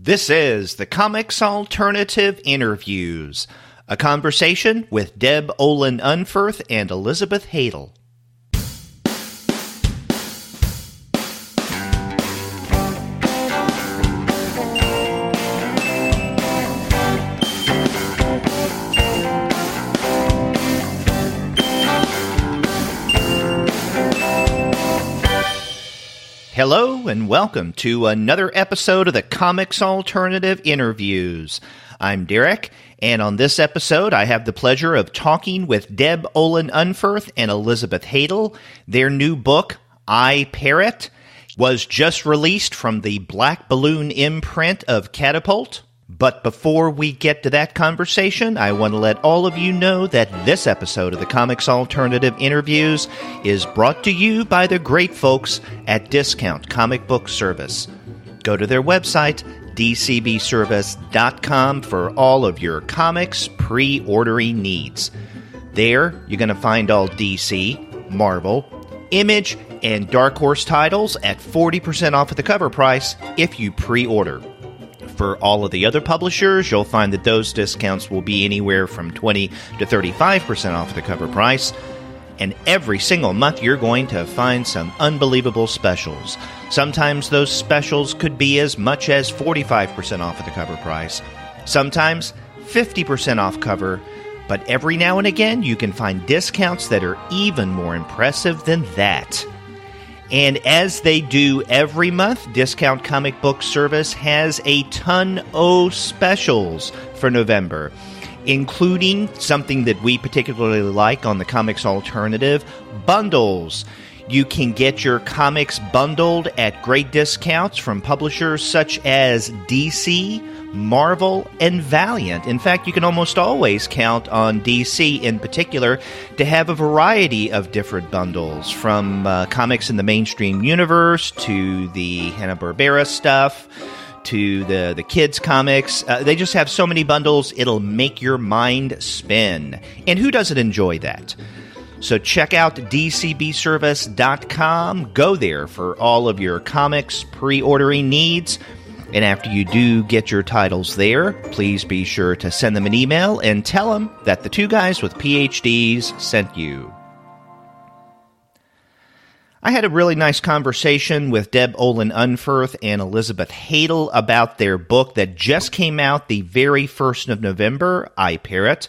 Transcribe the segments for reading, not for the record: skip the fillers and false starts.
This is the Comics Alternative Interviews, a conversation with Deb Olin Unferth and Elizabeth Haidle. Hello and welcome to another episode of the Comics Alternative Interviews. I'm Derek, and on this episode I have the pleasure of talking with Deb Olin Unferth and Elizabeth Haidle. Their new book, Parrot, was just released from the Black Balloon imprint of Catapult. But before we get to that conversation, I want to let all of you know that this episode of the Comics Alternative Interviews is brought to you by the great folks at Discount Comic Book Service. Go to their website, dcbservice.com, for all of your comics pre-ordering needs. There, you're going to find all DC, Marvel, Image, and Dark Horse titles at 40% off of the cover price if you pre-order. For all of the other publishers, you'll find that those discounts will be anywhere from 20 to 35% off the cover price. And every single month, you're going to find some unbelievable specials. Sometimes those specials could be as much as 45% off of the cover price. Sometimes 50% off cover. But every now and again, you can find discounts that are even more impressive than that. And as they do every month, Discount Comic Book Service has a ton of specials for November, including something that we particularly like on the Comics Alternative, bundles. You can get your comics bundled at great discounts from publishers such as DC, Marvel, and Valiant. In fact, you can almost always count on DC in particular to have a variety of different bundles, from comics in the mainstream universe to the Hanna-Barbera stuff to the kids' comics. They just have so many bundles, it'll make your mind spin. And who doesn't enjoy that? So check out dcbservice.com. Go there for all of your comics pre-ordering needs. And after you do get your titles there, please be sure to send them an email and tell them that the two guys with PhDs sent you. I had a really nice conversation with Deb Olin Unferth and Elizabeth Haidle about their book that just came out the very 1st of November, Parrot.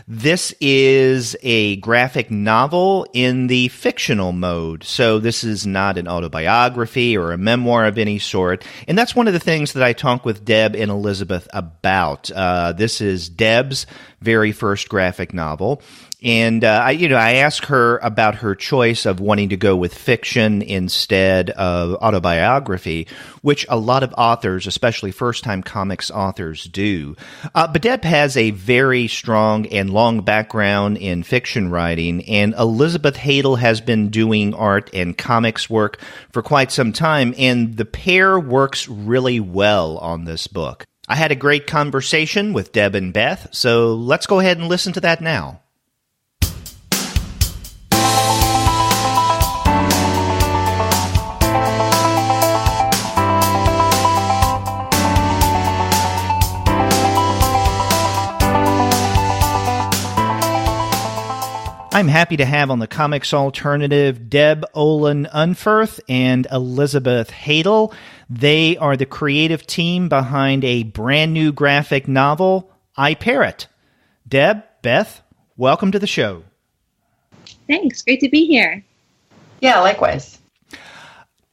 This is a graphic novel in the fictional mode, so this is not an autobiography or a memoir of any sort, and that's one of the things that I talk with Deb and Elizabeth about. This is Deb's very first graphic novel. And I asked her about her choice of wanting to go with fiction instead of autobiography, which a lot of authors, especially first-time comics authors, do. But Deb has a very strong and long background in fiction writing, and Elizabeth Haidle has been doing art and comics work for quite some time, and the pair works really well on this book. I had a great conversation with Deb and Beth, so let's go ahead and listen to that now. I'm happy to have on the Comics Alternative Deb Olin Unferth and Elizabeth Haidle. They are the creative team behind a brand new graphic novel, Parrot. Deb, Beth, welcome to the show. Thanks. Great to be here. Yeah, likewise.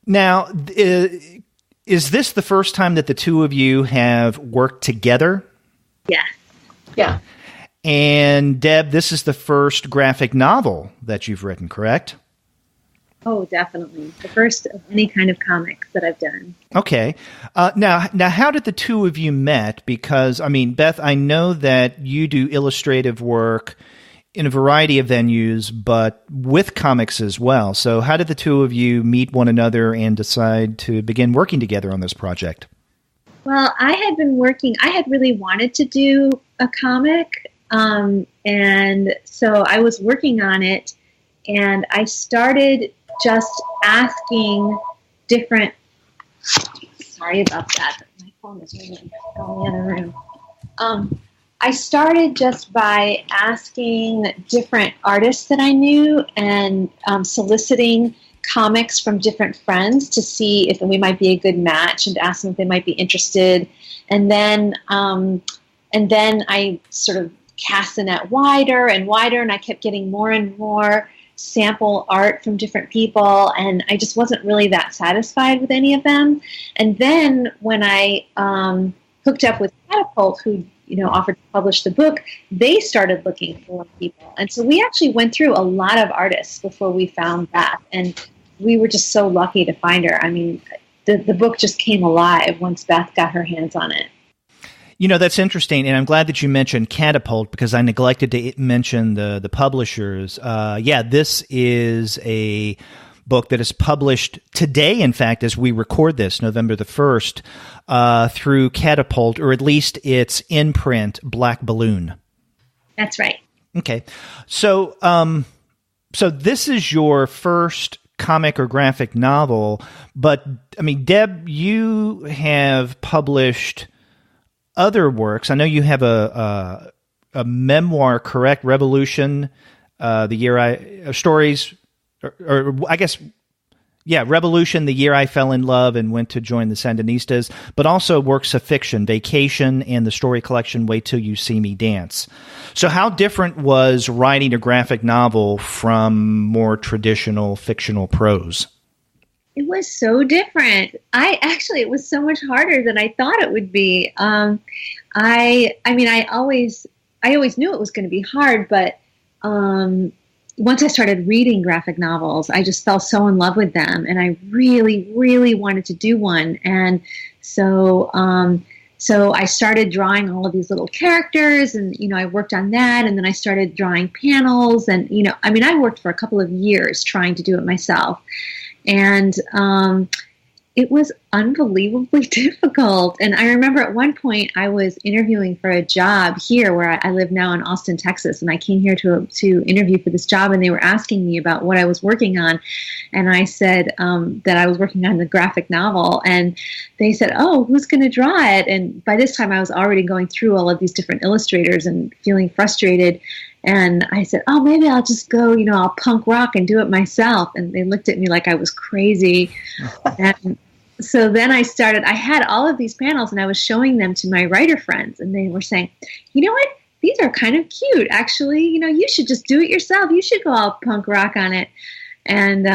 Now, is this the first time that the two of you have worked together? Yeah. Yeah. And Deb, this is the first graphic novel that you've written, correct? Oh, definitely. The first of any kind of comics that I've done. Okay. Now, how did the two of you met? Because, Beth, I know that you do illustrative work in a variety of venues, but with comics as well. So how did the two of you meet one another and decide to begin working together on this project? Well, I had really wanted to do a comic. And so I was working on it, and I started just asking different, sorry about that, my phone phone is ringing in the other room. I started just by asking different artists that I knew and soliciting comics from different friends to see if we might be a good match and to ask them if they might be interested. And then I sort of cast the net wider and wider, and I kept getting more and more sample art from different people, and I just wasn't really that satisfied with any of them. And then when I hooked up with Catapult, who offered to publish the book, they started looking for people. And so we actually went through a lot of artists before we found Beth, and we were just so lucky to find her. I mean, the book just came alive once Beth got her hands on it. That's interesting, and I'm glad that you mentioned Catapult because I neglected to mention the publishers. This is a book that is published today, in fact, as we record this, November the 1st, through Catapult, or at least its imprint, Black Balloon. That's right. Okay. So this is your first comic or graphic novel, but, I mean, Deb, you have published other works. I know you have a memoir, correct? Revolution, Revolution, the year I fell in love and went to join the Sandinistas, but also works of fiction, Vacation, and the story collection Wait Till You See Me Dance. So how different was writing a graphic novel from more traditional fictional prose? It was so different. It was so much harder than I thought it would be. I always knew it was going to be hard, but once I started reading graphic novels, I just fell so in love with them, and I really, really wanted to do one. And so I started drawing all of these little characters, and I worked on that, and then I started drawing panels, and I worked for a couple of years trying to do it myself, and it was unbelievably difficult. And I remember at one point I was interviewing for a job here where I live now in Austin, Texas. And I came here to interview for this job, and they were asking me about what I was working on. And I said that I was working on the graphic novel. And they said, "Oh, who's going to draw it?" And by this time I was already going through all of these different illustrators and feeling frustrated. And I said, "Oh, maybe I'll just go, I'll punk rock and do it myself." And they looked at me like I was crazy. And so then I had all of these panels, and I was showing them to my writer friends, and they were saying, "You know what? These are kind of cute. Actually, you should just do it yourself. You should go all punk rock on it." And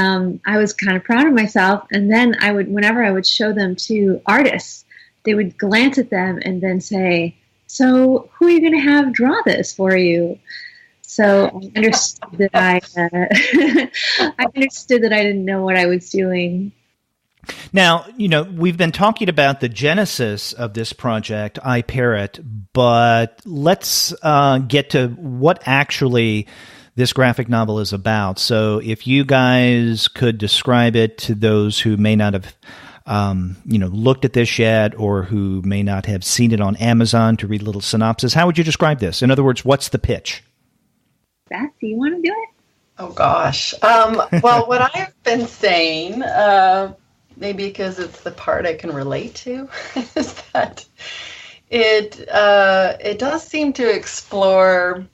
I was kind of proud of myself. And then whenever I would show them to artists, they would glance at them and then say, "So who are you going to have draw this for you?" So I understood that I didn't know what I was doing. Now, we've been talking about the genesis of this project, Parrot, but let's get to what actually this graphic novel is about. So if you guys could describe it to those who may not have looked at this yet, or who may not have seen it on Amazon to read a little synopsis, how would you describe this? In other words, what's the pitch? Beth, do you want to do it? Oh, gosh. Well, what I've been saying, maybe because it's the part I can relate to, is that it does seem to explore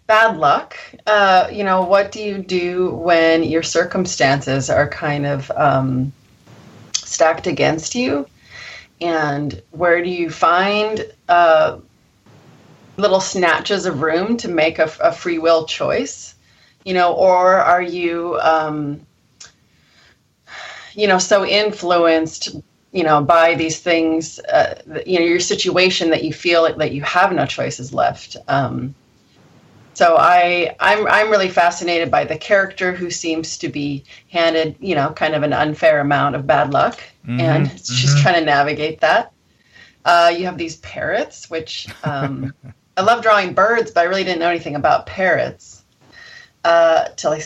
bad luck. What do you do when your circumstances are kind of stacked against you? And where do you find little snatches of room to make a free will choice? Or are you so influenced, by these things, your situation, that you feel that you have no choices left. So I'm really fascinated by the character who seems to be handed, kind of an unfair amount of bad luck, and she's trying to navigate that. You have these parrots, which I love drawing birds, but I really didn't know anything about parrots till I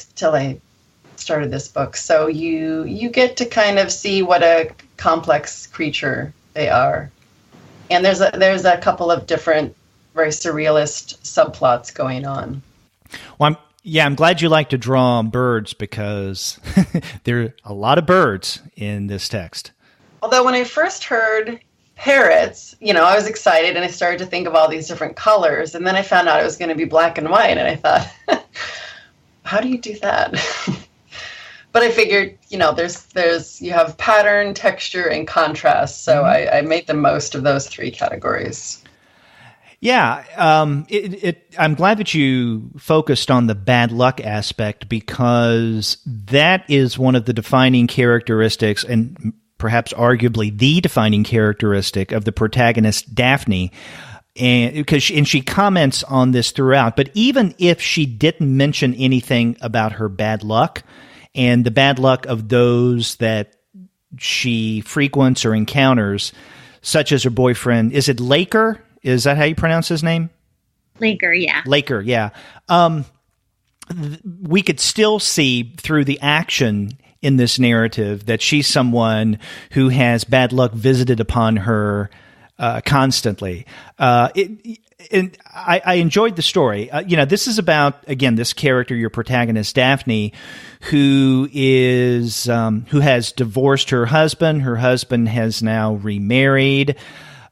started this book. So you get to kind of see what a complex creature they are, and there's a couple of different very surrealist subplots going on. Well, I'm glad you like to draw birds, because there are a lot of birds in this text. Although when I first heard parrots, I was excited and I started to think of all these different colors. And then I found out it was going to be black and white. And I thought, how do you do that? But I figured, there's you have pattern, texture, and contrast. So I made the most of those three categories. Yeah, I'm glad that you focused on the bad luck aspect, because that is one of the defining characteristics, and perhaps arguably the defining characteristic of the protagonist, Daphne. And she comments on this throughout. But even if she didn't mention anything about her bad luck and the bad luck of those that she frequents or encounters, such as her boyfriend, is it Laker? Is that how you pronounce his name? Laker, yeah. Laker, yeah. We could still see through the action in this narrative that she's someone who has bad luck visited upon her constantly. And I enjoyed the story. This is about, again, this character, your protagonist, Daphne, who has divorced her husband. Her husband has now remarried.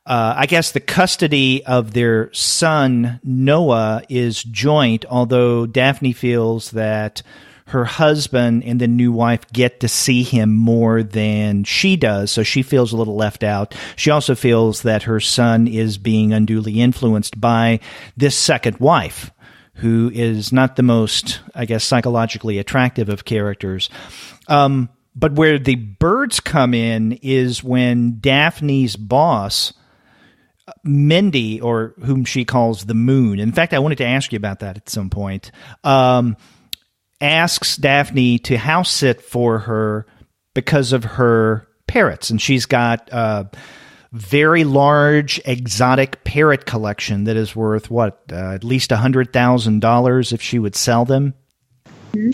I guess the custody of their son, Noah, is joint, although Daphne feels that her husband and the new wife get to see him more than she does, so she feels a little left out. She also feels that her son is being unduly influenced by this second wife, who is not the most, I guess, psychologically attractive of characters. But where the birds come in is when Daphne's boss, Mindy, or whom she calls the Moon. In fact, I wanted to ask you about that at some point. Asks Daphne to house sit for her because of her parrots. And she's got a very large exotic parrot collection that is worth, at least $100,000 if she would sell them. Mm-hmm.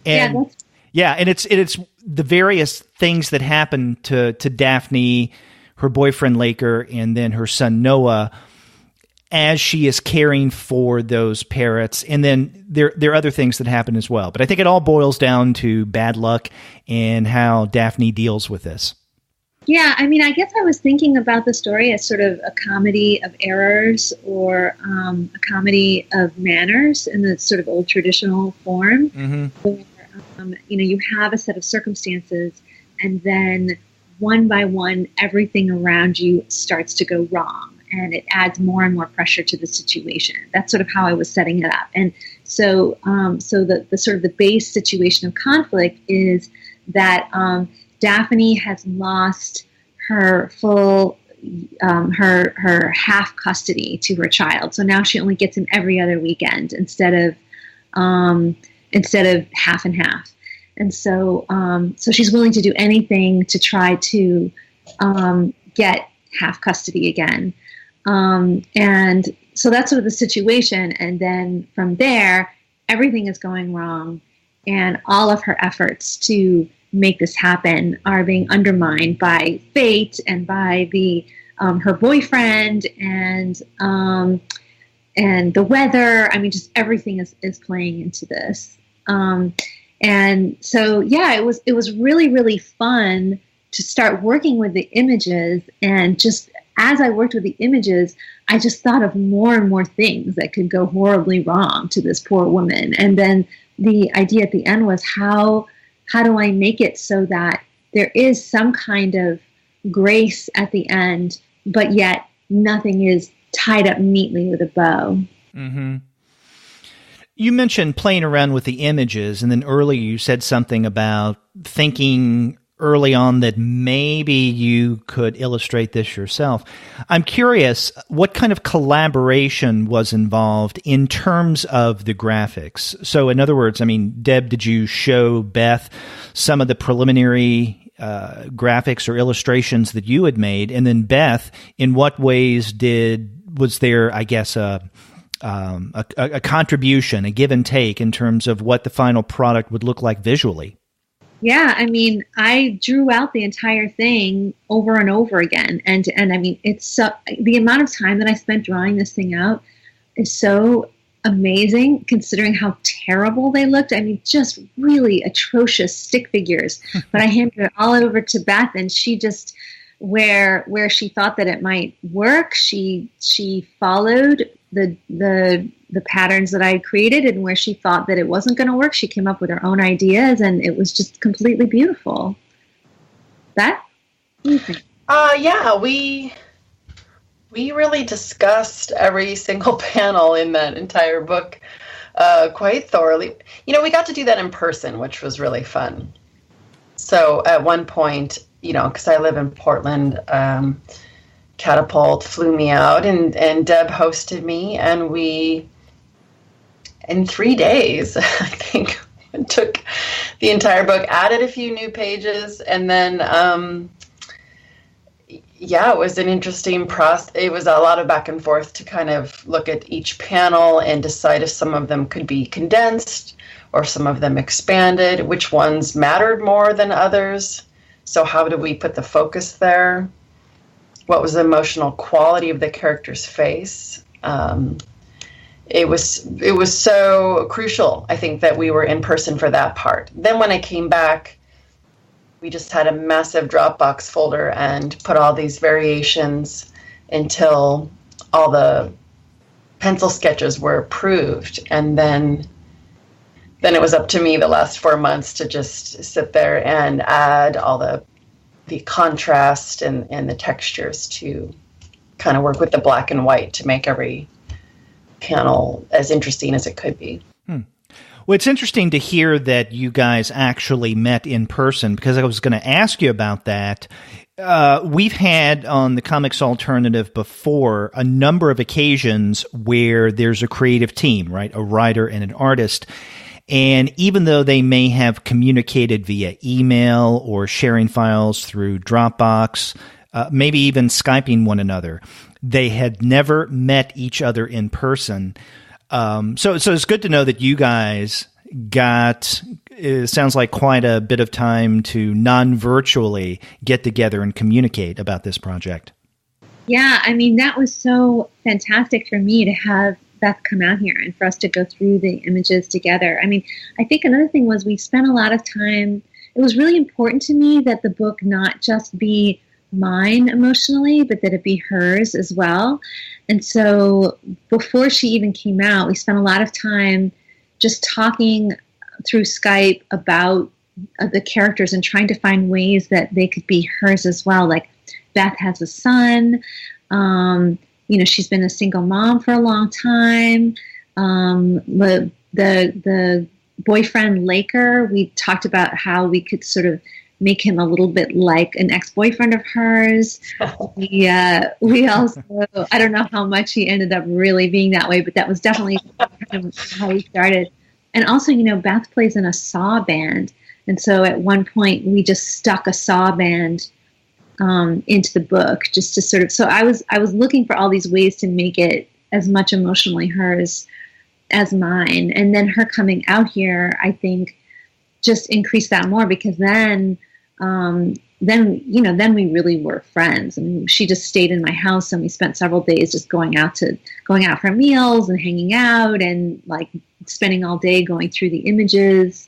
And and it's the various things that happen to Daphne, her boyfriend Laker, and then her son Noah, as she is caring for those parrots. And then there are other things that happen as well. But I think it all boils down to bad luck and how Daphne deals with this. Yeah, I mean, I guess I was thinking about the story as sort of a comedy of errors, or a comedy of manners in the sort of old traditional form. Mm-hmm. Where, you have a set of circumstances, and then one by one, everything around you starts to go wrong. And it adds more and more pressure to the situation. That's sort of how I was setting it up. And so the sort of the base situation of conflict is that Daphne has lost her full, her half custody to her child. So now she only gets him every other weekend instead of half and half. And so she's willing to do anything to try to get half custody again. And so that's sort of the situation. And then from there, everything is going wrong. And all of her efforts to make this happen are being undermined by fate and by her boyfriend and the weather. I mean, just everything is playing into this. And so, yeah, it was really, really fun to start working with the images. And just as I worked with the images, I just thought of more and more things that could go horribly wrong to this poor woman. And then the idea at the end was, how do I make it so that there is some kind of grace at the end, but yet nothing is tied up neatly with a bow? Mm-hmm. You mentioned playing around with the images, and then earlier you said something about thinking early on that maybe you could illustrate this yourself. I'm curious, what kind of collaboration was involved in terms of the graphics? So in other words, I mean, Deb, did you show Beth some of the preliminary graphics or illustrations that you had made? And then Beth, in what ways was there, I guess, a contribution, a give and take in terms of what the final product would look like visually? Yeah, I mean, I drew out the entire thing over and over again. And I mean, the amount of time that I spent drawing this thing out is so amazing, considering how terrible they looked. I mean, just really atrocious stick figures. But I handed it all over to Beth, and she just where she thought that it might work, she followed the patterns that I had created, and where she thought that it wasn't going to work, she came up with her own ideas, and it was just completely beautiful. That? What do you think? Yeah, we really discussed every single panel in that entire book quite thoroughly. We got to do that in person, which was really fun. So at one point, because I live in Portland, Catapult flew me out, and Deb hosted me, and we, in 3 days, I think, took the entire book, added a few new pages, and then it was an interesting process. It was a lot of back and forth to kind of look at each panel and decide if some of them could be condensed or some of them expanded, which ones mattered more than others. So how did we put the focus there? What was the emotional quality of the character's face? It was so crucial, I think, that we were in person for that part. Then when I came back, we just had a massive Dropbox folder and put all these variations until all the pencil sketches were approved. And then it was up to me the last 4 months to just sit there and add all the contrast and the textures to kind of work with the black and white to make every panel as interesting as it could be. Well, it's interesting to hear that you guys actually met in person, because I was going to ask you about that. We've had on the Comics Alternative before a number of occasions where there's a creative team, right? A writer and an artist. And even though they may have communicated via email or sharing files through Dropbox, maybe even Skyping one another, they had never met each other in person. So it's good to know that you guys got, it sounds like, quite a bit of time to non-virtually get together and communicate about this project. Yeah, I mean, that was so fantastic for me to have Beth come out here and for us to go through the images together. I mean, I think another thing was we spent a lot of time. It was really important to me that the book not just be mine emotionally, but that it be hers as well. And so before she even came out, we spent a lot of time just talking through Skype about the characters and trying to find ways that they could be hers as well. Like Beth has a son. She's been a single mom for a long time. The boyfriend Laker, we talked about how we could sort of make him a little bit like an ex-boyfriend of hers. We also, I don't know how much he ended up really being that way, but that was definitely kind of how we started. And also, Beth plays in a saw band. And so at one point we just stuck a saw band into the book just to sort of, so I was looking for all these ways to make it as much emotionally hers as mine. And then her coming out here, I think, just increased that more, because then we really were friends. I mean, she just stayed in my house and we spent several days just going out for meals and hanging out and like spending all day going through the images.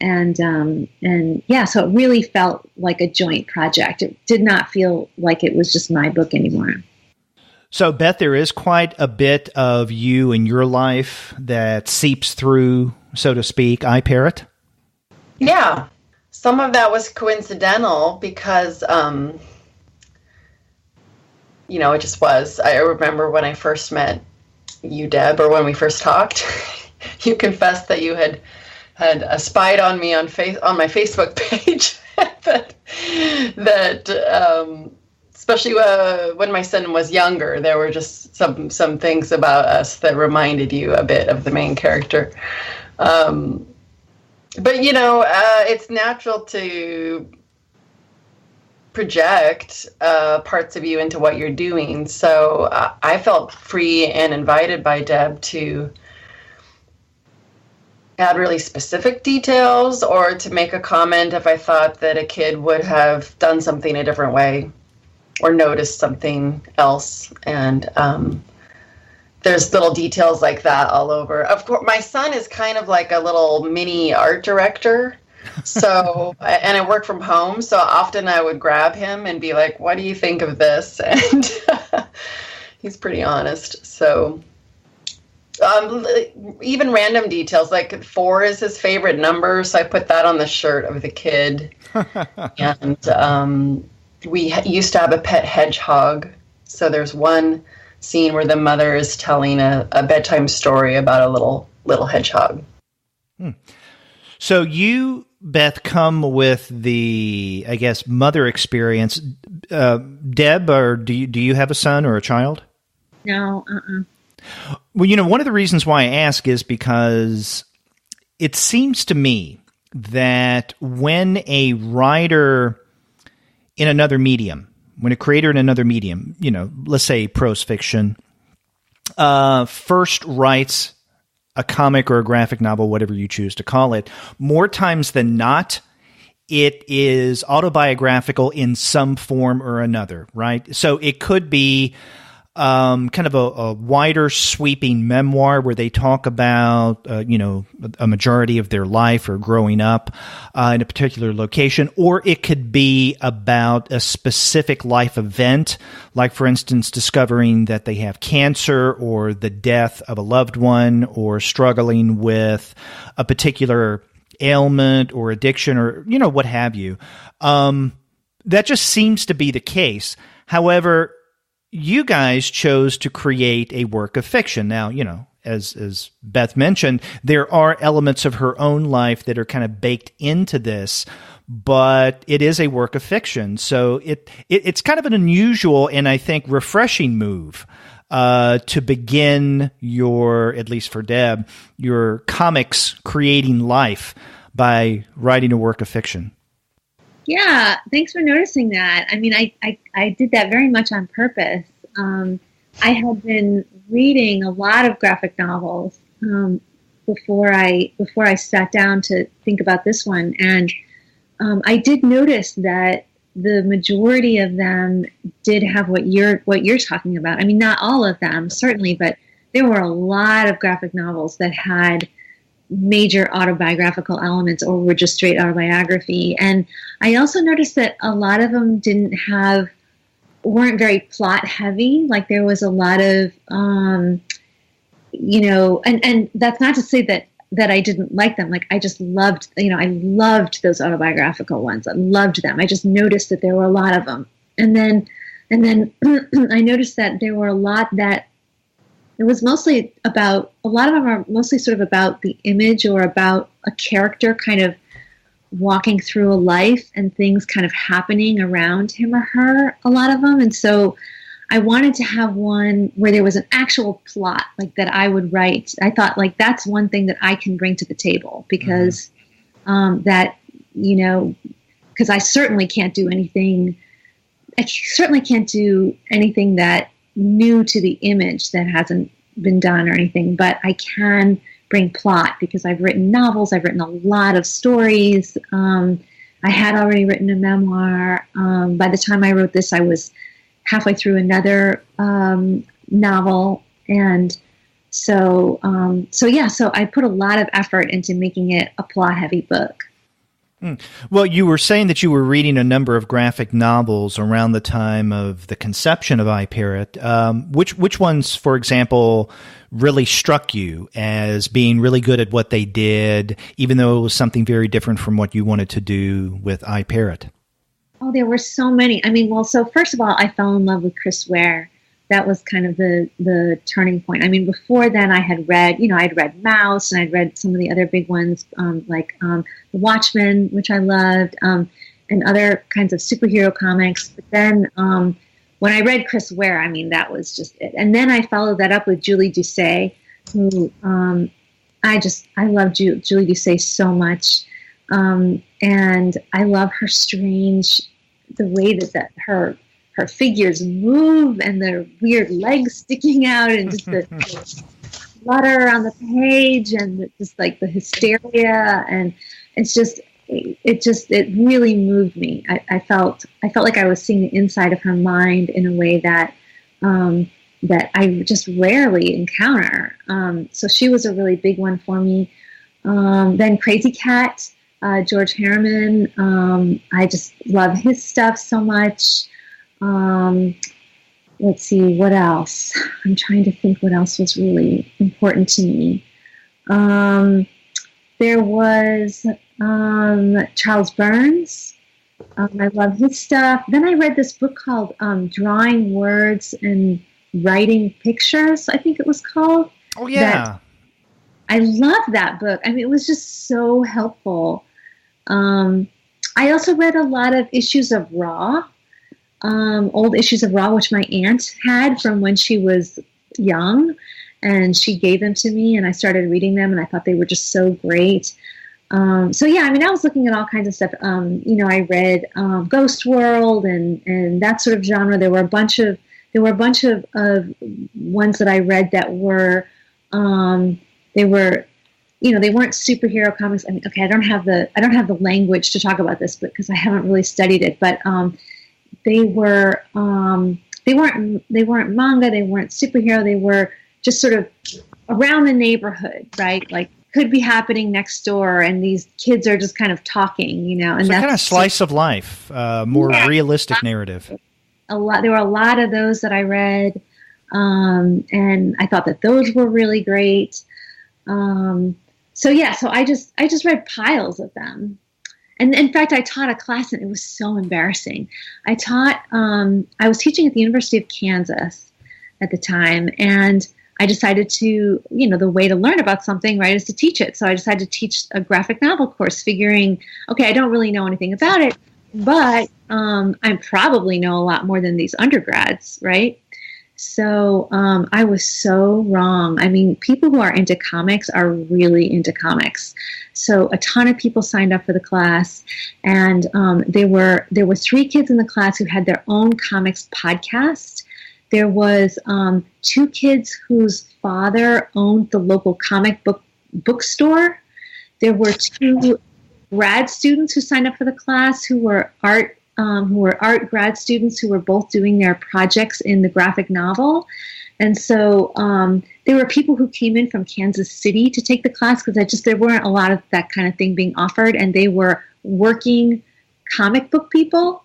And so it really felt like a joint project. It did not feel like it was just my book anymore. So, Beth, there is quite a bit of you in your life that seeps through, so to speak, Parrot. Yeah, some of that was coincidental because, it just was. I remember when I first met you, Deb, or when we first talked, you confessed that you had spied on me on my Facebook page. that especially when my son was younger, there were just some things about us that reminded you a bit of the main character. But it's natural to project parts of you into what you're doing. So I felt free and invited by Deb to add really specific details or to make a comment if I thought that a kid would have done something a different way or noticed something else. And there's little details like that all over. Of course, my son is kind of like a little mini art director. So, and I work from home, so often I would grab him and be like, what do you think of this? And he's pretty honest. So, even random details, like 4 is his favorite number, so I put that on the shirt of the kid. And we used to have a pet hedgehog. So there's one scene where the mother is telling a bedtime story about a little hedgehog. So you, Beth, come with the, I guess, mother experience. Deb, or do you have a son or a child? No, Well, one of the reasons why I ask is because it seems to me that when a writer in another medium, when a creator in another medium, let's say prose fiction, first writes a comic or a graphic novel, whatever you choose to call it, more times than not, it is autobiographical in some form or another, right? So it could be kind of a wider sweeping memoir where they talk about, a majority of their life or growing up in a particular location, or it could be about a specific life event, like, for instance, discovering that they have cancer or the death of a loved one or struggling with a particular ailment or addiction or, what have you. That just seems to be the case. However, you guys chose to create a work of fiction. Now, as Beth mentioned, there are elements of her own life that are kind of baked into this, but it is a work of fiction. So it's kind of an unusual and I think refreshing move to begin at least for Deb, your comics creating life by writing a work of fiction. Yeah, thanks for noticing that. I mean, I did that very much on purpose. I had been reading a lot of graphic novels before I sat down to think about this one, and I did notice that the majority of them did have what you're talking about. I mean, not all of them, certainly, but there were a lot of graphic novels that had major autobiographical elements or were just straight autobiography. And I also noticed that a lot of them weren't very plot heavy. Like there was a lot of, and that's not to say that I didn't like them. Like I just loved, I loved those autobiographical ones. I loved them. I just noticed that there were a lot of them. And then I noticed that there were a lot that it was mostly about, a lot of them are mostly sort of about the image or about a character kind of walking through a life and things kind of happening around him or her, a lot of them. And so I wanted to have one where there was an actual plot, like that I would write. I thought like that's one thing that I can bring to the table because because I certainly can't do anything. I certainly can't do anything that new to the image that hasn't been done or anything, but I can bring plot because I've written novels. I've written a lot of stories. I had already written a memoir. By the time I wrote this, I was halfway through another novel. And so I put a lot of effort into making it a plot heavy book. Well, you were saying that you were reading a number of graphic novels around the time of the conception of iParrot. Which ones, for example, really struck you as being really good at what they did, even though it was something very different from what you wanted to do with iParrot? Oh, there were so many. I mean, well, so first of all, I fell in love with Chris Ware. That was kind of the turning point. I mean, before then I had read, I'd read Mouse and I'd read some of the other big ones, like The Watchmen, which I loved, and other kinds of superhero comics. But then when I read Chris Ware, I mean, that was just it. And then I followed that up with Julie Doucet, who I love Julie Doucet so much. And I love her the way that her figures move and their weird legs sticking out and just the flutter on the page and just like the hysteria. And it really moved me. I felt like I was seeing the inside of her mind in a way that I just rarely encounter. So she was a really big one for me. Then Crazy Cat, George Harriman. I just love his stuff so much. Let's see, what else? I'm trying to think what else was really important to me. There was Charles Burns. I love his stuff. Then I read this book called Drawing Words and Writing Pictures, I think it was called. Oh, yeah. I love that book. I mean, it was just so helpful. I also read a lot of issues of Raw, old issues of Raw, which my aunt had from when she was young, and she gave them to me, and I started reading them, and I thought they were just so great. So yeah, I mean, I was looking at all kinds of stuff. I read Ghost World and that sort of genre. There were a bunch of ones that I read that were they weren't superhero comics. I mean, okay, I don't have the language to talk about this, but because I haven't really studied it. But they weren't manga. They weren't superhero. They were just sort of around the neighborhood, right? Like, could be happening next door, and these kids are just kind of talking, and so that's kind of slice of life, more realistic narrative. There were a lot of those that I read, and I thought that those were really great. So I just read piles of them, and in fact, I taught a class, and it was so embarrassing. I was teaching at the University of Kansas at the time, and I decided to, the way to learn about something, right, is to teach it. So I decided to teach a graphic novel course, figuring, okay, I don't really know anything about it, but I probably know a lot more than these undergrads, right? So I was so wrong. I mean, people who are into comics are really into comics. So a ton of people signed up for the class, and there were 3 kids in the class who had their own comics podcast. There was 2 kids whose father owned the local comic bookstore. There were 2 grad students who signed up for the class who were art grad students who were both doing their projects in the graphic novel. And so there were people who came in from Kansas City to take the class because there weren't a lot of that kind of thing being offered, and they were working comic book people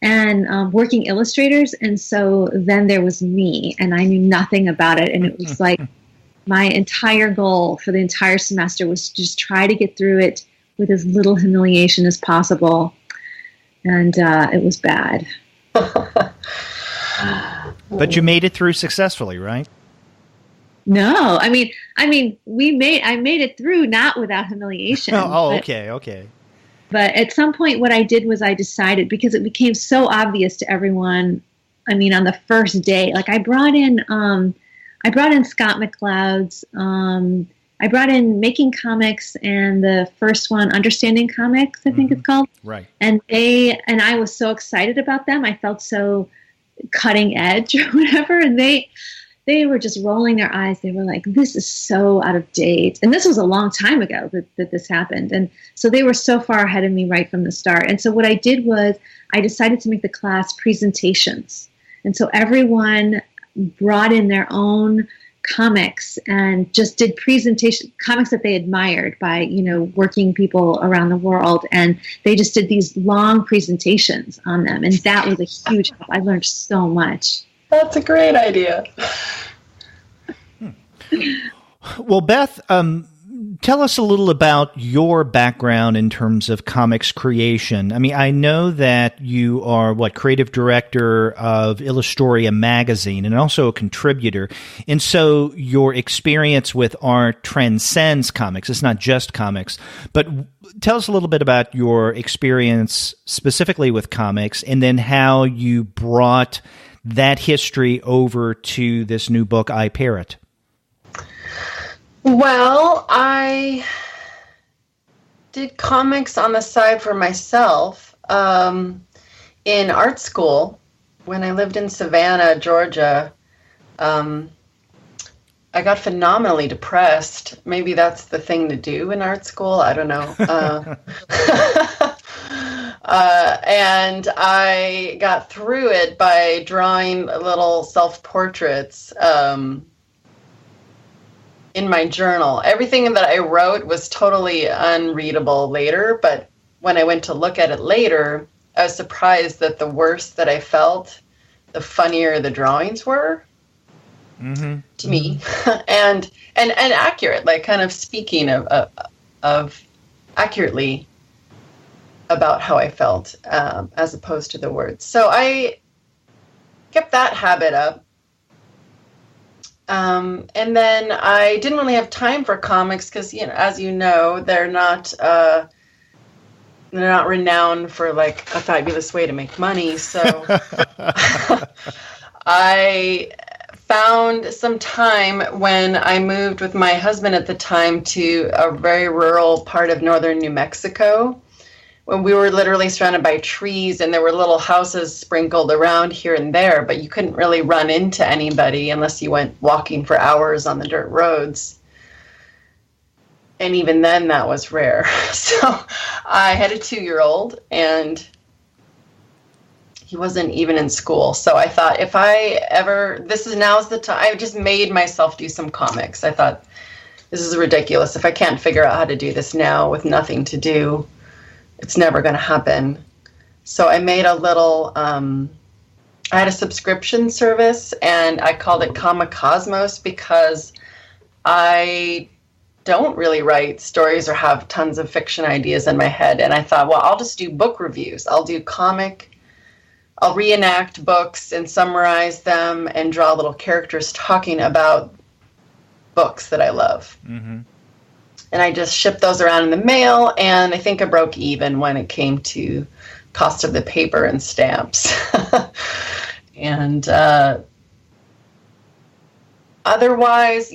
and working illustrators. And so then there was me, and I knew nothing about it. And it was like my entire goal for the entire semester was to just try to get through it with as little humiliation as possible. And it was bad. But you made it through successfully, right? No, I mean, I made it through not without humiliation. Okay. But at some point, what I did was I decided, because it became so obvious to everyone. I mean, on the first day, like I brought in Scott McCloud's. I brought in Making Comics and the first one, Understanding Comics, I think it's called. Right. And I was so excited about them. I felt so cutting edge or whatever, and they were just rolling their eyes. They were like, this is so out of date. And this was a long time ago that this happened. And so they were so far ahead of me right from the start. And so what I did was I decided to make the class presentations. And so everyone brought in their own comics and just did presentation comics that they admired by, working people around the world. And they just did these long presentations on them. And that was a huge help. I learned so much. That's a great idea. Well, Beth, tell us a little about your background in terms of comics creation. I mean, I know that you are, creative director of Illustoria magazine and also a contributor. And so your experience with art transcends comics. It's not just comics. But tell us a little bit about your experience specifically with comics, and then how you brought that history over to this new book, Parrot. Well, I did comics on the side for myself in art school. When I lived in Savannah, Georgia, I got phenomenally depressed. Maybe that's the thing to do in art school. I don't know. And I got through it by drawing little self-portraits. in my journal. Everything that I wrote was totally unreadable later, but when I went to look at it later, I was surprised that the worse that I felt, the funnier the drawings were to me, and accurate, like kind of speaking of accurately about how I felt, as opposed to the words. So I kept that habit up. And then I didn't really have time for comics because, as you know, they're not renowned for like a fabulous way to make money. So I found some time when I moved with my husband at the time to a very rural part of northern New Mexico, when we were literally surrounded by trees and there were little houses sprinkled around here and there, but you couldn't really run into anybody unless you went walking for hours on the dirt roads. And even then, that was rare. So I had a 2-year-old, and he wasn't even in school. So I thought, if I ever, now's the time. I just made myself do some comics. I thought, this is ridiculous. If I can't figure out how to do this now with nothing to do, it's never going to happen. So I made a little, I had a subscription service, and I called it Comic Cosmos because I don't really write stories or have tons of fiction ideas in my head. And I thought, well, I'll just do book reviews. I'll reenact books and summarize them and draw little characters talking about books that I love. Mm-hmm. And I just shipped those around in the mail, and I think I broke even when it came to cost of the paper and stamps. And otherwise,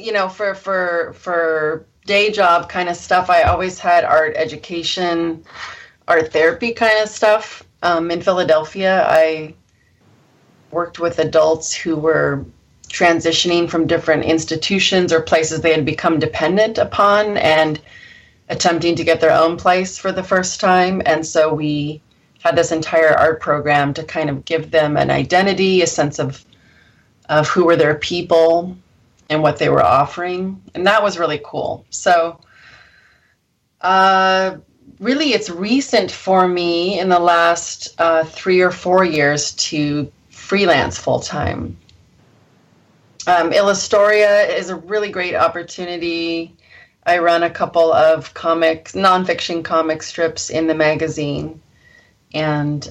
for day job kind of stuff, I always had art education, art therapy kind of stuff. In Philadelphia, I worked with adults who were transitioning from different institutions or places they had become dependent upon and attempting to get their own place for the first time. And so we had this entire art program to kind of give them an identity, a sense of who were their people and what they were offering. And that was really cool. So really, it's recent for me in the last 3 or 4 years to freelance full-time. Illustoria is a really great opportunity. I run a couple of nonfiction comic strips in the magazine. And,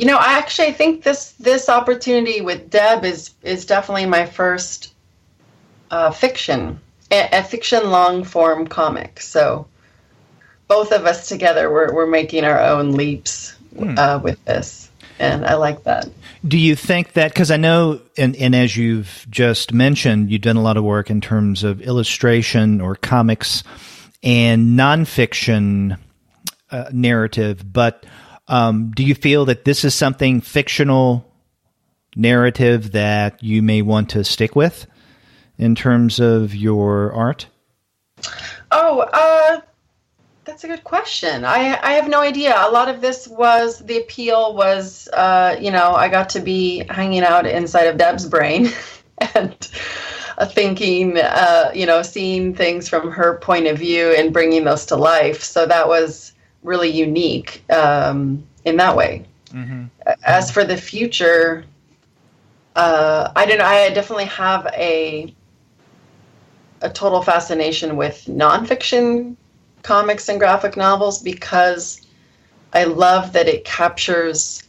I think this opportunity with Deb is definitely my first fiction, a fiction long-form comic. So both of us together, we're making our own leaps with this. And I like that. Do you think that, because I know, and as you've just mentioned, you've done a lot of work in terms of illustration or comics and nonfiction narrative, but do you feel that this is something fictional narrative that you may want to stick with in terms of your art? That's a good question. I have no idea. A lot of this the appeal was, I got to be hanging out inside of Deb's brain and thinking, seeing things from her point of view and bringing those to life. So that was really unique in that way. Mm-hmm. As for the future, I don't know. I definitely have a total fascination with nonfiction comics and graphic novels because I love that it captures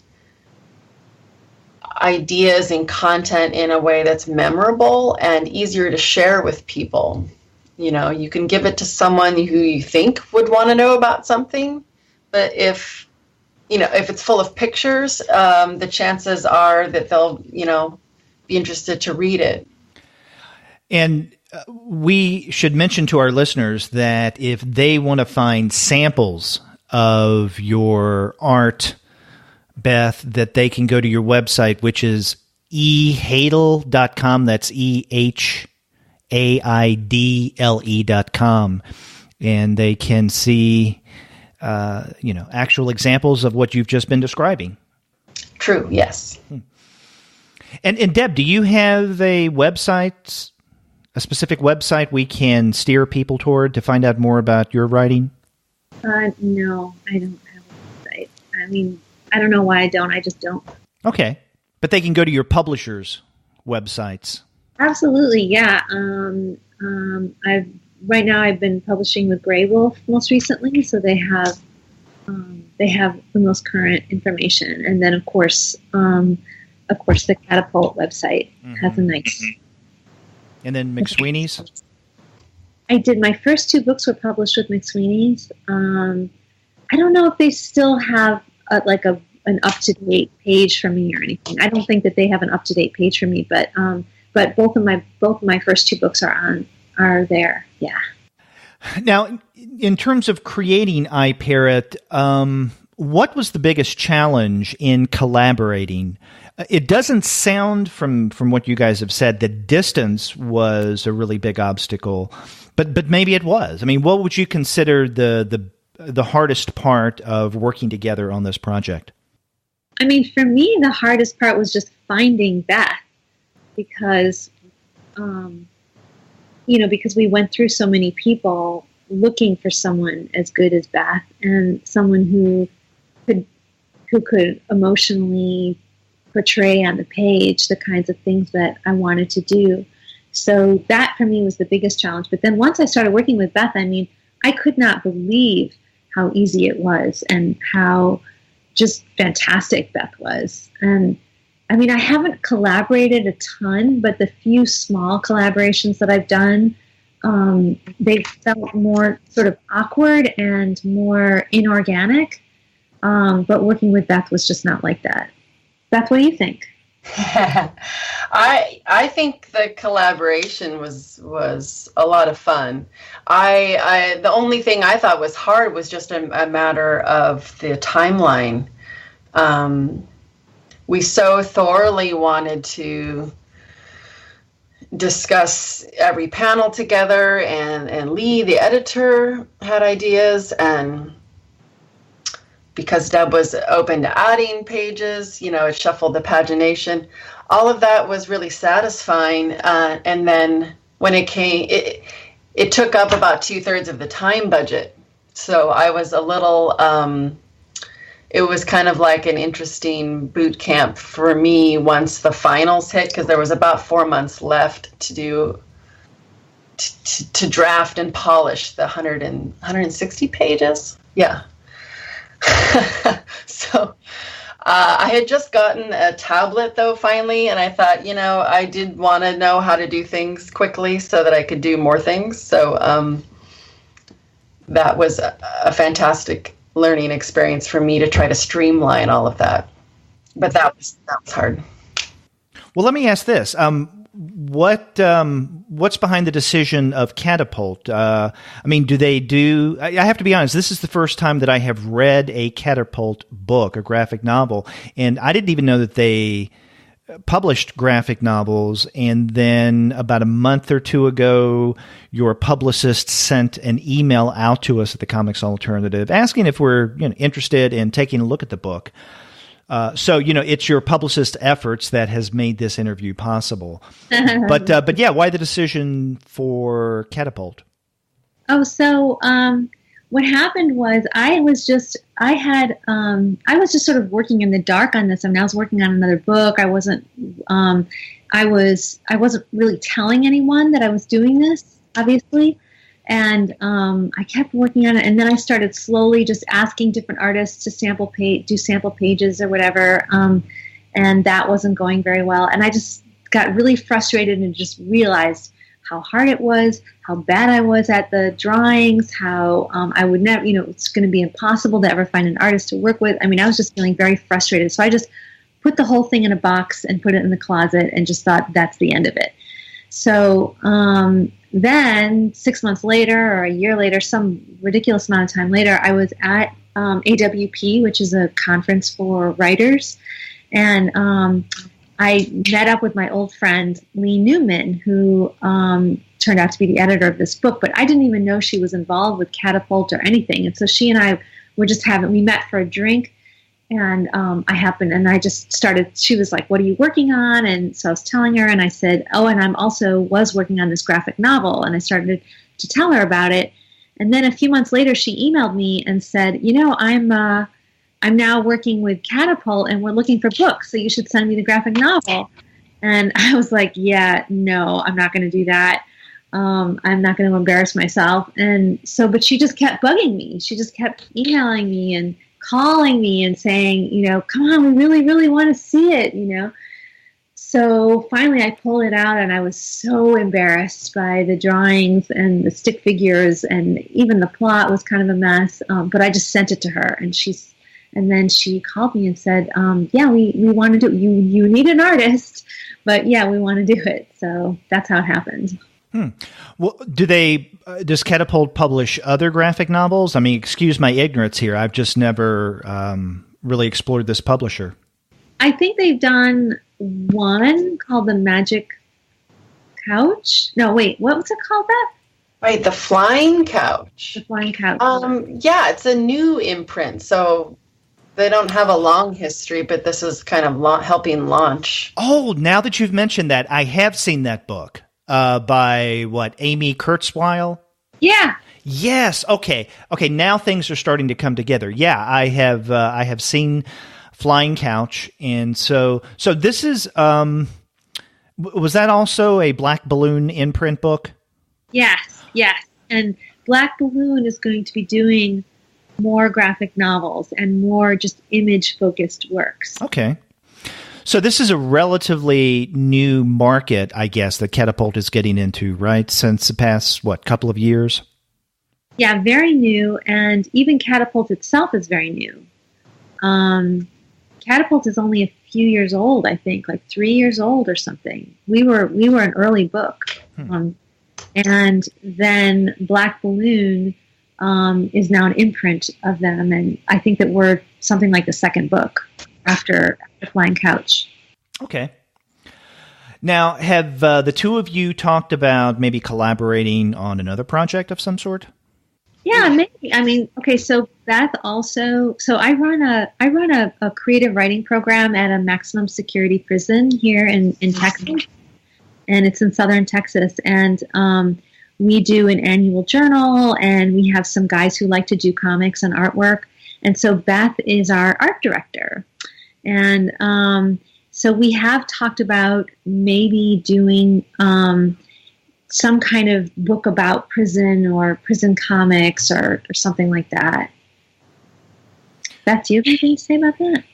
ideas and content in a way that's memorable and easier to share with people. You can give it to someone who you think would want to know about something, but if it's full of pictures, the chances are that they'll, be interested to read it. And we should mention to our listeners that if they want to find samples of your art, Beth, that they can go to your website, which is ehaidle.com. That's EHAIDLE.com. And they can see, actual examples of what you've just been describing. True, yes. And Deb, do you have a website a specific website we can steer people toward to find out more about your writing? No, I don't have a website. I mean, I don't know why I don't. I just don't. Okay. But they can go to your publishers' websites. Absolutely, yeah. Right now I've been publishing with Grey Wolf most recently, so they have the most current information, and then of course the Catapult website has a nice. And then McSweeney's. I did. My first 2 books were published with McSweeney's. I don't know if they still have an up-to-date page for me or anything. I don't think that they have an up-to-date page for me, but both of my first 2 books are there. Yeah. Now, in terms of creating iParrot, what was the biggest challenge in collaborating? It doesn't sound from what you guys have said that distance was a really big obstacle, but maybe it was. I mean, what would you consider the hardest part of working together on this project? I mean, for me, the hardest part was just finding Beth, because, because we went through so many people looking for someone as good as Beth, and someone who could emotionally portray on the page the kinds of things that I wanted to do. So that for me was the biggest challenge. But then once I started working with Beth, I mean, I could not believe how easy it was and how just fantastic Beth was. And I mean, I haven't collaborated a ton, but the few small collaborations that I've done, they felt more sort of awkward and more inorganic. But working with Beth was just not like that. Beth, what do you think? I think the collaboration was a lot of fun. The only thing I thought was hard was just a matter of the timeline. We so thoroughly wanted to discuss every panel together, and Lee, the editor, had ideas, and because Deb was open to adding pages, it shuffled the pagination. All of that was really satisfying. And then when it came, it took up about 2/3 of the time budget. So I was a little, it was kind of like an interesting boot camp for me once the finals hit, because there was about 4 months left to draft and polish the 160 pages. Yeah. So I had just gotten a tablet, though, finally, and I thought, I did want to know how to do things quickly so that I could do more things. So that was a fantastic learning experience for me to try to streamline all of that. But that was hard. Well, let me ask this. What's behind the decision of Catapult? I mean, I have to be honest, this is the first time that I have read a Catapult book, a graphic novel, and I didn't even know that they published graphic novels. And then about a month or 2 ago, your publicist sent an email out to us at the Comics Alternative asking if we're interested in taking a look at the book. So, it's your publicist efforts that has made this interview possible. But yeah, why the decision for Catapult? Oh, so what happened was I was just sort of working in the dark on this. I mean, I was working on another book. I wasn't really telling anyone that I was doing this, obviously. And I kept working on it, and then I started slowly just asking different artists to do sample pages or whatever, and that wasn't going very well. And I just got really frustrated and just realized how hard it was, how bad I was at the drawings, how I would never, it's going to be impossible to ever find an artist to work with. I mean, I was just feeling very frustrated. So I just put the whole thing in a box and put it in the closet and just thought that's the end of it. So then 6 months later or a year later, some ridiculous amount of time later, I was at AWP, which is a conference for writers. And I met up with my old friend, Lee Newman, who turned out to be the editor of this book. But I didn't even know she was involved with Catapult or anything. And so she and I were we met for a drink. And I just started, she was like, what are you working on? And so I was telling her, and I said, oh, and I'm also was working on this graphic novel. And I started to tell her about it. And then a few months later, she emailed me and said, I'm now working with Catapult, and we're looking for books, so you should send me the graphic novel. And I was like, yeah, no, I'm not going to do that. I'm not going to embarrass myself. And so, but she just kept bugging me. She just kept emailing me and calling me and saying, come on, we really, really want to see it, So finally I pulled it out, and I was so embarrassed by the drawings and the stick figures, and even the plot was kind of a mess. But I just sent it to her, and then she called me and said, yeah, we want to do it. You need an artist, but yeah, we want to do it. So that's how it happened. Well, does Catapult publish other graphic novels? I mean, excuse my ignorance here. I've just never really explored this publisher. I think they've done one called The Magic Couch. No, wait, what was it called that? Right, The Flying Couch. The Flying Couch. Yeah, it's a new imprint, so they don't have a long history, but this is kind of helping launch. Oh, now that you've mentioned that, I have seen that book. By Amy Kurzweil? Yeah. Yes. Okay. Now things are starting to come together. Yeah, I have seen Flying Couch, and so this is was that also a Black Balloon imprint book? Yes. And Black Balloon is going to be doing more graphic novels and more just image focused works. Okay. So this is a relatively new market, I guess, that Catapult is getting into, right? Since the past, couple of years? Yeah, very new. And even Catapult itself is very new. Catapult is only a few years old, I think, like 3 years old or something. We were an early book. And then Black Balloon is now an imprint of them. And I think that we're something like the second book after Flying Couch. Okay. Now, have the two of you talked about maybe collaborating on another project of some sort? Yeah, maybe. I mean, okay, so Beth also, so I run a creative writing program at a maximum security prison here in Texas, and it's in southern Texas, and we do an annual journal, and we have some guys who like to do comics and artwork, and so Beth is our art director. And so we have talked about maybe doing some kind of book about prison or prison comics or something like that. Beth, do you have anything to say about that?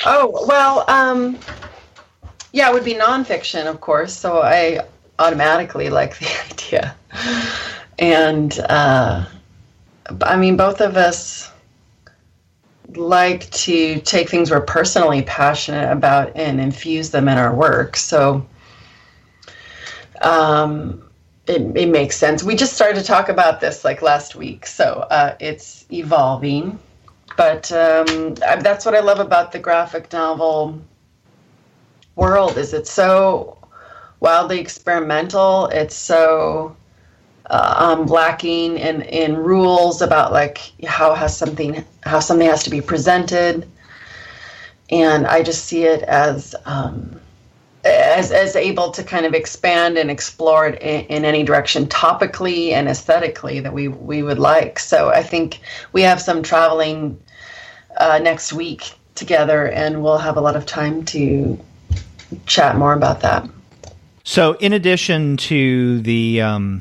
Oh, well, yeah, it would be nonfiction, of course. So I automatically like the idea. And, I mean, both of us like to take things we're personally passionate about and infuse them in our work. So it makes sense. We just started to talk about this like last week, so it's evolving. But that's what I love about the graphic novel world, is it's so wildly experimental. It's so lacking in rules about like how something has to be presented, and I just see it as able to kind of expand and explore it in any direction, topically and aesthetically, that we would like. So I think we have some traveling next week together, and we'll have a lot of time to chat more about that. So in addition to the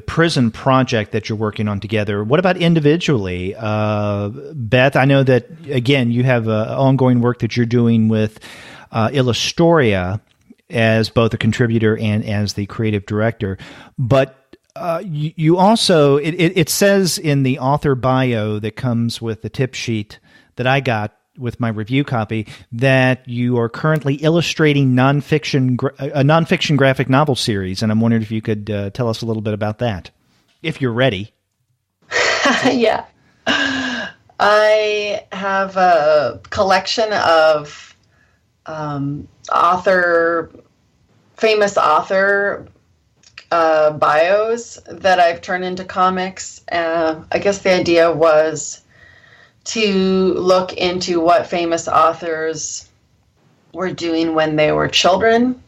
prison project that you're working on together, what about individually? Beth, I know that, again, you have ongoing work that you're doing with Illustoria as both a contributor and as the creative director. But you also, it says in the author bio that comes with the tip sheet that I got with my review copy that you are currently illustrating a nonfiction graphic novel series, and I'm wondering if you could tell us a little bit about that, if you're ready. Yeah. I have a collection of famous author bios that I've turned into comics. I guess the idea was to look into what famous authors were doing when they were children,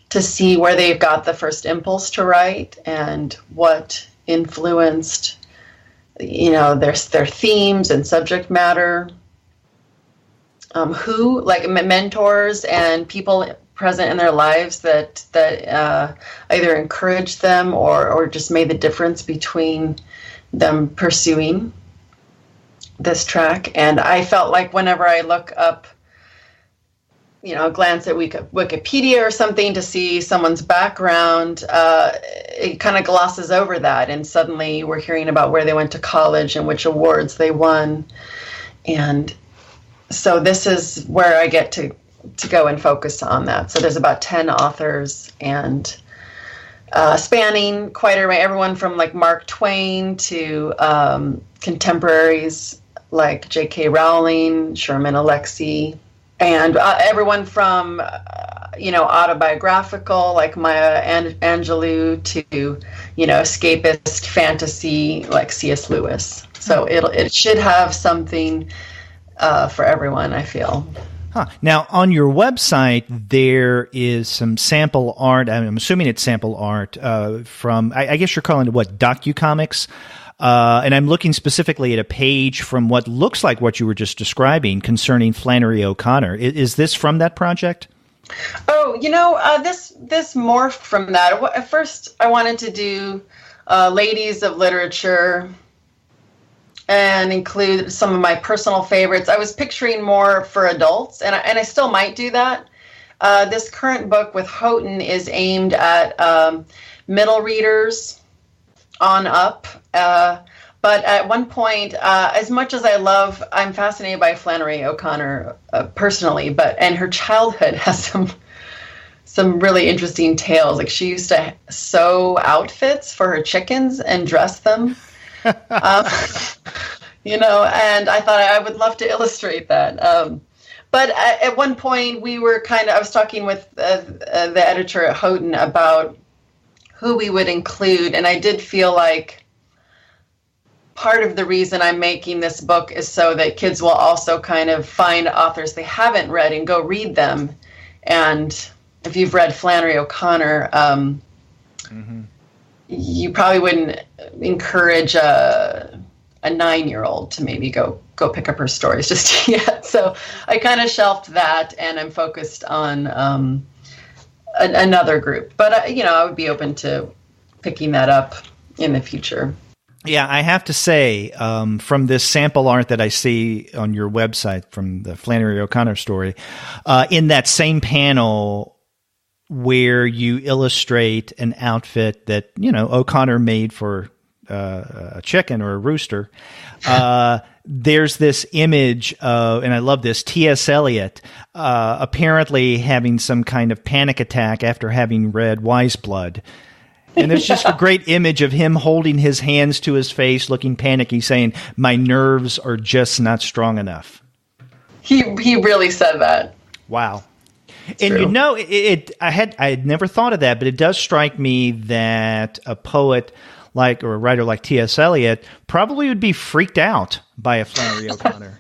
to see where they've got the first impulse to write and what influenced, their themes and subject matter. Who, like mentors and people present in their lives that either encouraged them or just made the difference between them pursuing this track. And I felt like whenever I look up, glance at Wikipedia or something to see someone's background, it kind of glosses over that. And suddenly we're hearing about where they went to college and which awards they won. And so this is where I get to go and focus on that. So there's about 10 authors and spanning quite a range, everyone from like Mark Twain to contemporaries like J.K. Rowling, Sherman Alexie, and everyone from, autobiographical like Maya Angelou to, escapist fantasy like C.S. Lewis. So it should have something for everyone, I feel. Huh. Now, on your website, there is some sample art. I'm assuming it's sample art from, I guess you're calling it what, docucomics? And I'm looking specifically at a page from what looks like what you were just describing concerning Flannery O'Connor. Is this from that project? Oh, this morphed from that. At first, I wanted to do ladies of literature and include some of my personal favorites. I was picturing more for adults, and I still might do that. This current book with Houghton is aimed at middle readers on up. But at one point, as much as I'm fascinated by Flannery O'Connor personally, and her childhood has some really interesting tales. Like she used to sew outfits for her chickens and dress them. And I thought I would love to illustrate that. But at one point I was talking with the editor at Houghton about who we would include. And I did feel like part of the reason I'm making this book is so that kids will also kind of find authors they haven't read and go read them. And if you've read Flannery O'Connor, you probably wouldn't encourage a 9-year-old to maybe go pick up her stories just yet. So I kind of shelved that, and I'm focused on another group. But I would be open to picking that up in the future. Yeah, I have to say, from this sample art that I see on your website from the Flannery O'Connor story, in that same panel where you illustrate an outfit that, O'Connor made for a chicken or a rooster, there's this image of, and I love this, T.S. Eliot apparently having some kind of panic attack after having read Wise Blood. And there's just a great image of him holding his hands to his face, looking panicky, saying, "My nerves are just not strong enough." He really said that. Wow. And I had never thought of that, but it does strike me that a poet or a writer like T.S. Eliot probably would be freaked out by a Flannery O'Connor.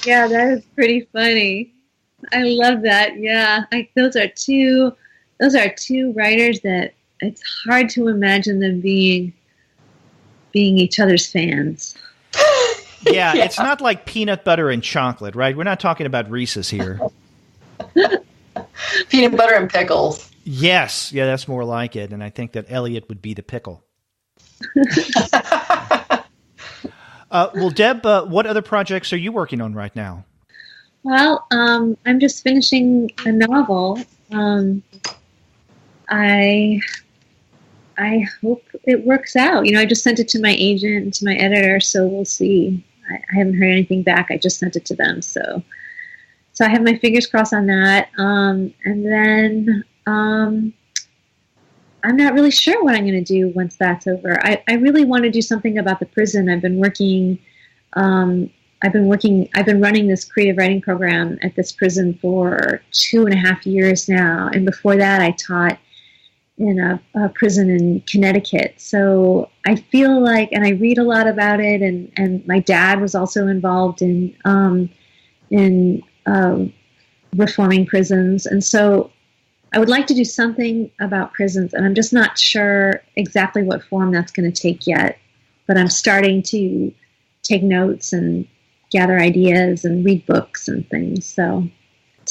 Yeah, that is pretty funny. I love that. Yeah, those are two writers that it's hard to imagine them being each other's fans. Yeah, it's not like peanut butter and chocolate, right? We're not talking about Reese's here. Peanut butter and pickles. Yes, yeah, that's more like it. And I think that Elliot would be the pickle. Well, Deb, what other projects are you working on right now? Well, I'm just finishing a novel. I hope it works out. I just sent it to my agent and to my editor, so we'll see. I haven't heard anything back. I just sent it to them, so I have my fingers crossed on that. And then I'm not really sure what I'm going to do once that's over. I really want to do something about the prison. I've been running this creative writing program at this prison for 2.5 years now, and before that, I taught a prison in Connecticut. So I feel like, and I read a lot about it, and my dad was also involved in reforming prisons. And so I would like to do something about prisons, and I'm just not sure exactly what form that's going to take yet. But I'm starting to take notes and gather ideas and read books and things. So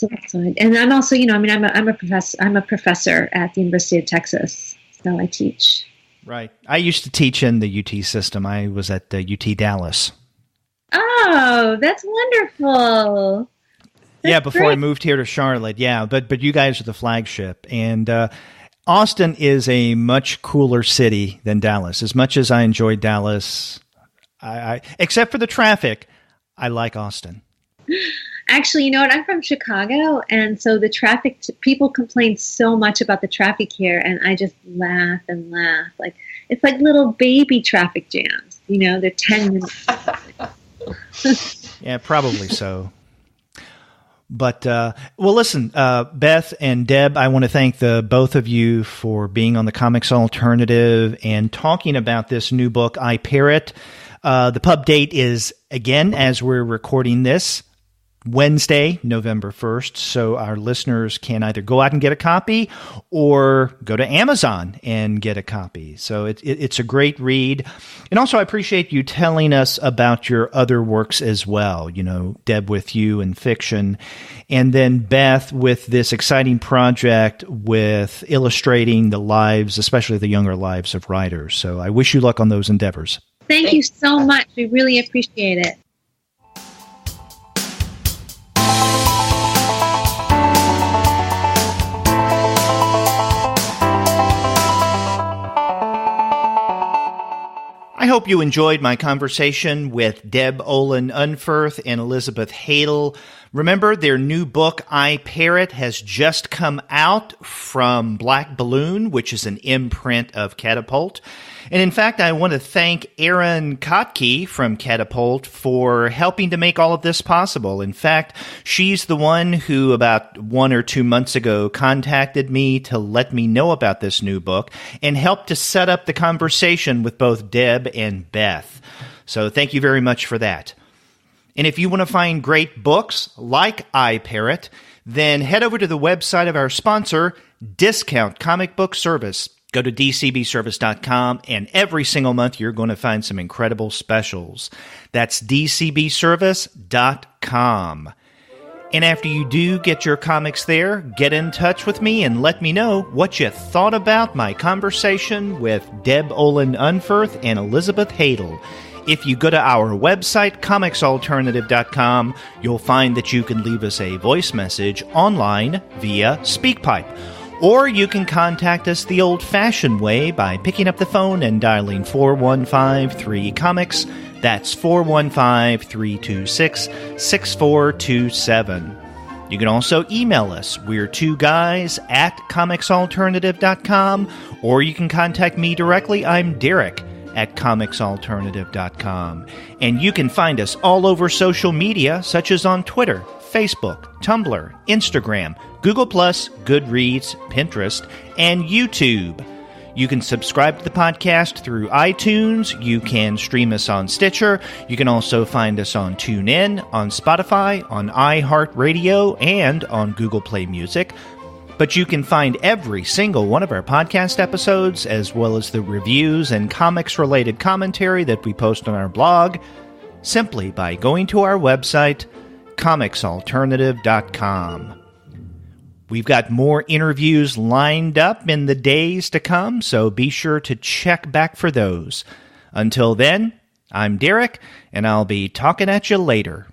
that's fine. And I'm also, I'm a professor at the University of Texas, so I teach. Right. I used to teach in the UT system. I was at UT Dallas. Oh, that's wonderful. Yeah, before I moved here to Charlotte. Yeah, but you guys are the flagship. And Austin is a much cooler city than Dallas. As much as I enjoyed Dallas, I except for the traffic, I like Austin. Actually, you know what? I'm from Chicago, and so the traffic, people complain so much about the traffic here, and I just laugh and laugh. Like, it's like little baby traffic jams. They're 10 minutes. Yeah, probably so. But, well, listen, Beth and Deb, I want to thank the both of you for being on the Comics Alternative and talking about this new book, Parrot. The pub date is, again, as we're recording this, Wednesday, November 1st. So our listeners can either go out and get a copy or go to Amazon and get a copy. So it's a great read. And also I appreciate you telling us about your other works as well. Deb with you and fiction. And then Beth with this exciting project with illustrating the lives, especially the younger lives of writers. So I wish you luck on those endeavors. Thank you so much. We really appreciate it. I hope you enjoyed my conversation with Deb Olin Unferth and Elizabeth Haidle. Remember, their new book, Parrot, has just come out from Black Balloon, which is an imprint of Catapult. And in fact, I want to thank Erin Kotke from Catapult for helping to make all of this possible. In fact, she's the one who about 1 or 2 months ago contacted me to let me know about this new book and helped to set up the conversation with both Deb and Beth. So thank you very much for that. And if you want to find great books like Parrot, then head over to the website of our sponsor, Discount Comic Book Service. Go to dcbservice.com, and every single month you're going to find some incredible specials. That's dcbservice.com. And after you do get your comics there, get in touch with me and let me know what you thought about my conversation with Deb Olin Unferth and Elizabeth Haidle. If you go to our website, comicsalternative.com, you'll find that you can leave us a voice message online via SpeakPipe. Or you can contact us the old-fashioned way by picking up the phone and dialing 4153-COMICS. That's 415-326-6427. You can also email us. We're 2guys@comicsalternative.com. Or you can contact me directly. I'm Derek at comicsalternative.com. And you can find us all over social media, such as on Twitter, Facebook, Tumblr, Instagram, Google+, Goodreads, Pinterest, and YouTube. You can subscribe to the podcast through iTunes. You can stream us on Stitcher. You can also find us on TuneIn, on Spotify, on iHeartRadio, and on Google Play Music. But you can find every single one of our podcast episodes, as well as the reviews and comics-related commentary that we post on our blog, simply by going to our website, comicsalternative.com. We've got more interviews lined up in the days to come, so be sure to check back for those. Until then, I'm Derek, and I'll be talking at you later.